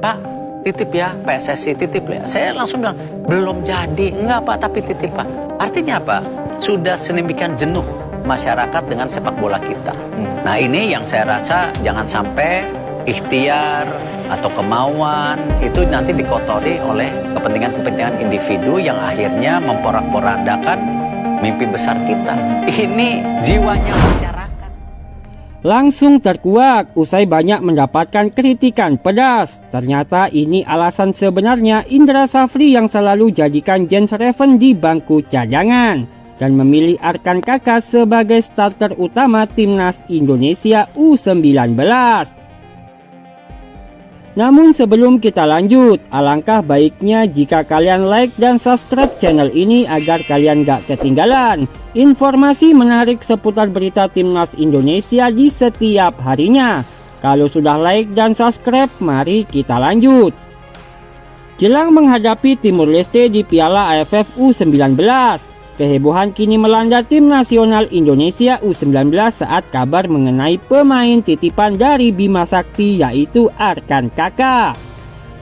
Pak, titip ya, PSSI titip ya. Saya langsung bilang, belum jadi. Enggak Pak, tapi titip Pak. Artinya apa? Sudah sedemikian jenuh masyarakat dengan sepak bola kita. Nah ini yang saya rasa jangan sampai ikhtiar atau kemauan itu nanti dikotori oleh kepentingan-kepentingan individu yang akhirnya memporak-porandakan mimpi besar kita. Ini jiwanya masyarakat. Langsung terkuak usai banyak mendapatkan kritikan pedas. Ternyata ini alasan sebenarnya Indra Safri yang selalu jadikan Jens Reven di bangku cadangan dan memilih Arkan Kakak sebagai starter utama timnas Indonesia U19. Namun sebelum kita lanjut, alangkah baiknya jika kalian like dan subscribe channel ini agar kalian gak ketinggalan informasi menarik seputar berita timnas Indonesia di setiap harinya. Kalau sudah like dan subscribe, mari kita lanjut. Jelang menghadapi Timur Leste di Piala AFF U19, kehebohan kini melanda tim nasional Indonesia U19 saat kabar mengenai pemain titipan dari Bima Sakti yaitu Arkan Kakak.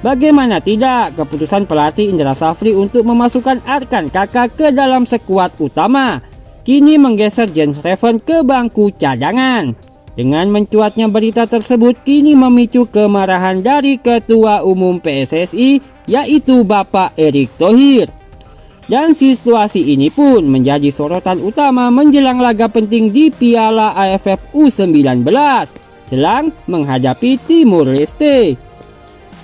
Bagaimana tidak, keputusan pelatih Indra Safri untuk memasukkan Arkan Kakak ke dalam skuad utama kini menggeser Jens Reven ke bangku cadangan. Dengan mencuatnya berita tersebut kini memicu kemarahan dari Ketua Umum PSSI yaitu Bapak Erick Thohir. Dan situasi ini pun menjadi sorotan utama menjelang laga penting di Piala AFF U19 jelang menghadapi Timur Leste.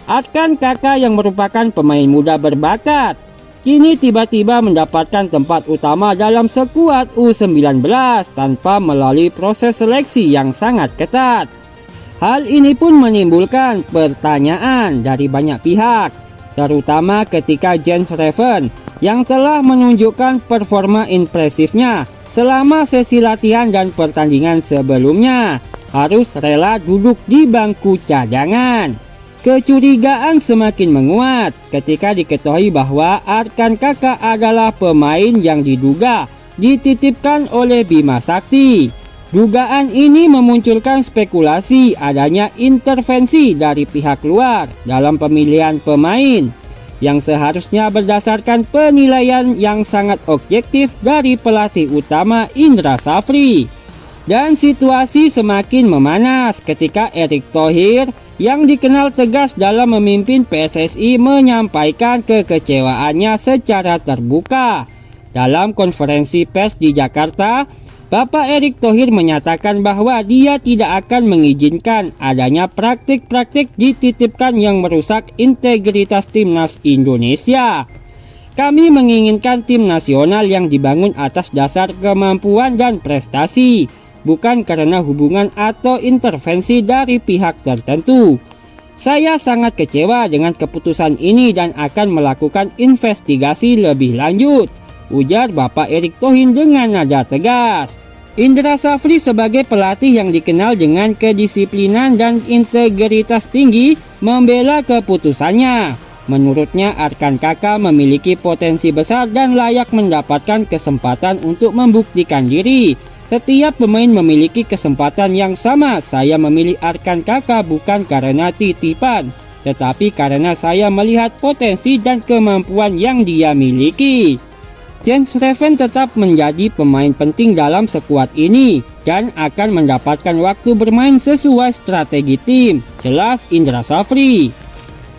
Arkan Kakak yang merupakan pemain muda berbakat kini tiba-tiba mendapatkan tempat utama dalam skuad U19 tanpa melalui proses seleksi yang sangat ketat. Hal ini pun menimbulkan pertanyaan dari banyak pihak, terutama ketika Jens Reven yang telah menunjukkan performa impresifnya selama sesi latihan dan pertandingan sebelumnya harus rela duduk di bangku cadangan. Kecurigaan semakin menguat ketika diketahui bahwa Arkan Kakak adalah pemain yang diduga dititipkan oleh Bima Sakti. Dugaan ini memunculkan spekulasi adanya intervensi dari pihak luar dalam pemilihan pemain yang seharusnya berdasarkan penilaian yang sangat objektif dari pelatih utama Indra Safri. Dan situasi semakin memanas ketika Erick Thohir yang dikenal tegas dalam memimpin PSSI menyampaikan kekecewaannya secara terbuka. Dalam konferensi pers di Jakarta, Bapak Erick Thohir menyatakan bahwa dia tidak akan mengizinkan adanya praktik-praktik dititipkan yang merusak integritas timnas Indonesia. Kami menginginkan tim nasional yang dibangun atas dasar kemampuan dan prestasi, bukan karena hubungan atau intervensi dari pihak tertentu. Saya sangat kecewa dengan keputusan ini dan akan melakukan investigasi lebih lanjut, ujar Bapak Erick Thohir dengan nada tegas. Indra Safri sebagai pelatih yang dikenal dengan kedisiplinan dan integritas tinggi membela keputusannya. Menurutnya Arkan Kakak memiliki potensi besar dan layak mendapatkan kesempatan untuk membuktikan diri. Setiap pemain memiliki kesempatan yang sama. Saya memilih Arkan Kakak bukan karena titipan, tetapi karena saya melihat potensi dan kemampuan yang dia miliki. Jens Reven tetap menjadi pemain penting dalam skuad ini dan akan mendapatkan waktu bermain sesuai strategi tim, jelas Indra Safri.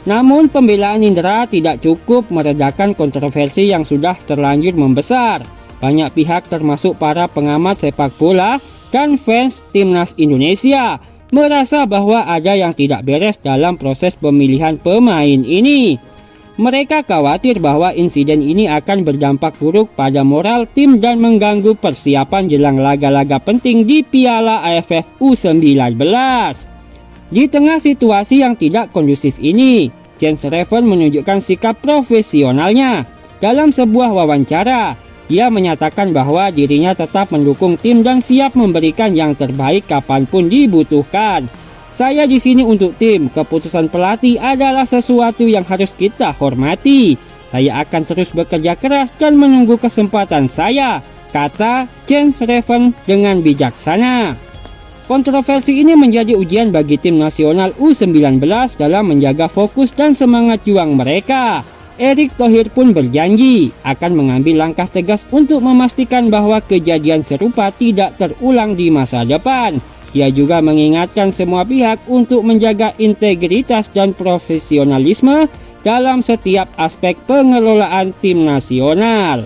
Namun pembelaan Indra tidak cukup meredakan kontroversi yang sudah terlanjur membesar. Banyak pihak termasuk para pengamat sepak bola dan fans timnas Indonesia merasa bahwa ada yang tidak beres dalam proses pemilihan pemain ini. Mereka khawatir bahwa insiden ini akan berdampak buruk pada moral tim dan mengganggu persiapan jelang laga-laga penting di Piala AFF U19. Di tengah situasi yang tidak kondusif ini, Jens Reven menunjukkan sikap profesionalnya. Dalam sebuah wawancara, dia menyatakan bahwa dirinya tetap mendukung tim dan siap memberikan yang terbaik kapanpun dibutuhkan. Saya di sini untuk tim. Keputusan pelatih adalah sesuatu yang harus kita hormati. Saya akan terus bekerja keras dan menunggu kesempatan saya, kata Jens Reven dengan bijaksana. Kontroversi ini menjadi ujian bagi tim nasional U19 dalam menjaga fokus dan semangat juang mereka. Erick Thohir pun berjanji akan mengambil langkah tegas untuk memastikan bahwa kejadian serupa tidak terulang di masa depan. Dia juga mengingatkan semua pihak untuk menjaga integritas dan profesionalisme dalam setiap aspek pengelolaan tim nasional.